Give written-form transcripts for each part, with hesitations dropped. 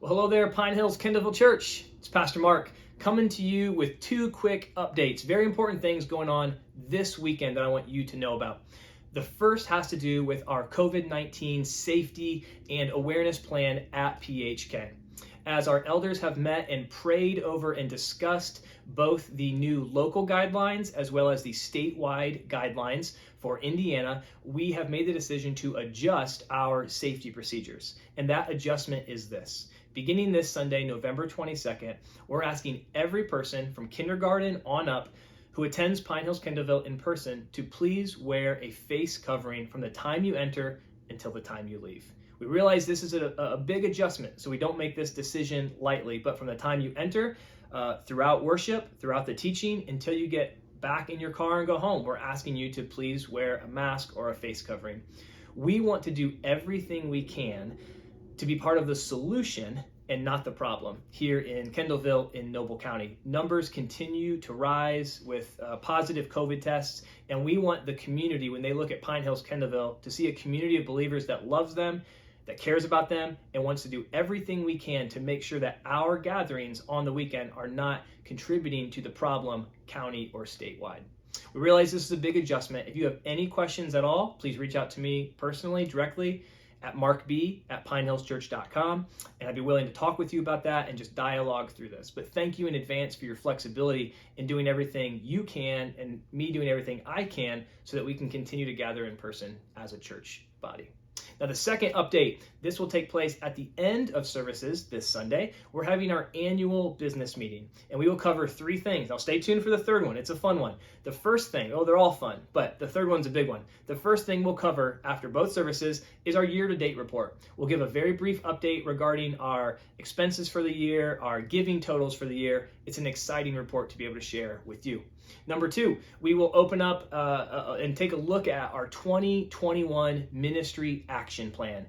Well, hello there, Pine Hills Kendallville Church. It's Pastor Marc coming to you with two quick updates. Very important things going on this weekend that I want you to know about. The first has to do with our COVID-19 safety and awareness plan at PHK. As our elders have met and prayed over and discussed both the new local guidelines as well as the statewide guidelines for Indiana, we have made the decision to adjust our safety procedures. And that adjustment is this. Beginning this Sunday, November 22nd, we're asking every person from kindergarten on up who attends Pine Hills Kendallville in person to please wear a face covering from the time you enter until the time you leave. We realize this is a big adjustment, so we don't make this decision lightly, but from the time you enter, throughout worship, throughout the teaching, until you get back in your car and go home, we're asking you to please wear a mask or a face covering. We want to do everything we can to be part of the solution and not the problem here in Kendallville in Noble County. Numbers continue to rise with positive COVID tests, and we want the community, when they look at Pine Hills Kendallville, to see a community of believers that loves them, that cares about them, and wants to do everything we can to make sure that our gatherings on the weekend are not contributing to the problem county or statewide. We realize this is a big adjustment. If you have any questions at all, please reach out to me personally, directly, at markb@pinehillschurch.com, and I'd be willing to talk with you about that and just dialogue through this. But thank you in advance for your flexibility in doing everything you can and me doing everything I can so that we can continue to gather in person as a church body. Now, the second update, this will take place at the end of services this Sunday. We're having our annual business meeting, and we will cover three things. Now, stay tuned for the third one. It's a fun one. The first thing, they're all fun, but the third one's a big one. The first thing we'll cover after both services is our year-to-date report. We'll give a very brief update regarding our expenses for the year, our giving totals for the year. It's an exciting report to be able to share with you. Number two, we will open up and take a look at our 2021 ministry action plan.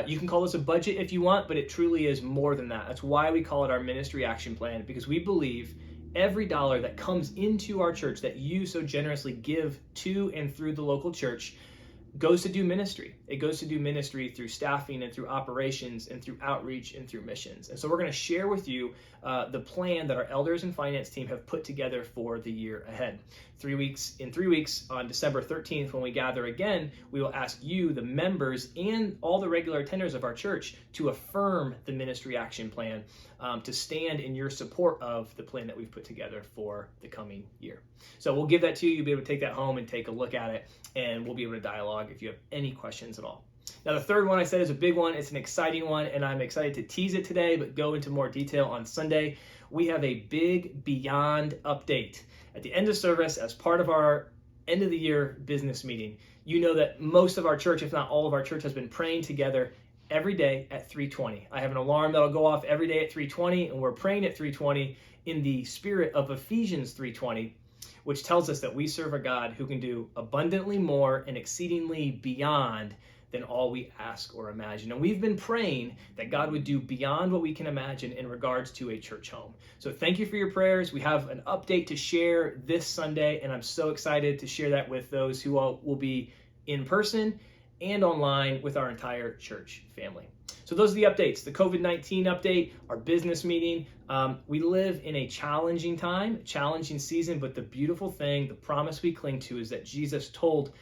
You can call this a budget if you want, but it truly is more than that. That's why we call it our ministry action plan, because we believe every dollar that comes into our church that you so generously give to and through the local church goes to do ministry. It goes to do ministry through staffing and through operations and through outreach and through missions. And so we're going to share with you the plan that our elders and finance team have put together for the year ahead. In 3 weeks, on December 13th, when we gather again, we will ask you, the members, and all the regular attenders of our church to affirm the ministry action plan, to stand in your support of the plan that we've put together for the coming year. So we'll give that to you. You'll be able to take that home and take a look at it, and we'll be able to dialogue if you have any questions at all. Now, the third one I said is a big one. It's an exciting one, and I'm excited to tease it today, but go into more detail on Sunday. We have a big Beyond update. At the end of service, as part of our end of the year business meeting, you know that most of our church, if not all of our church, has been praying together every day at 3:20. I have an alarm that'll go off every day at 3:20, and we're praying at 3:20 in the spirit of Ephesians 3:20, which tells us that we serve a God who can do abundantly more and exceedingly beyond than all we ask or imagine. And we've been praying that God would do beyond what we can imagine in regards to a church home. So thank you for your prayers. We have an update to share this Sunday, and I'm so excited to share that with those who will be in person and online with our entire church family. So those are the updates, the COVID-19 update, our business meeting. We live in a challenging time, challenging season, but the beautiful thing, the promise we cling to, is that Jesus told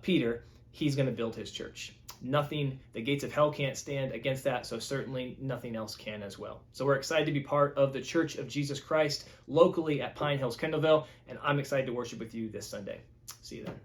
Peter he's going to build his church. Nothing, the gates of hell can't stand against that, so certainly nothing else can as well. So we're excited to be part of the Church of Jesus Christ locally at Pine Hills Kendallville, and I'm excited to worship with you this Sunday. See you then.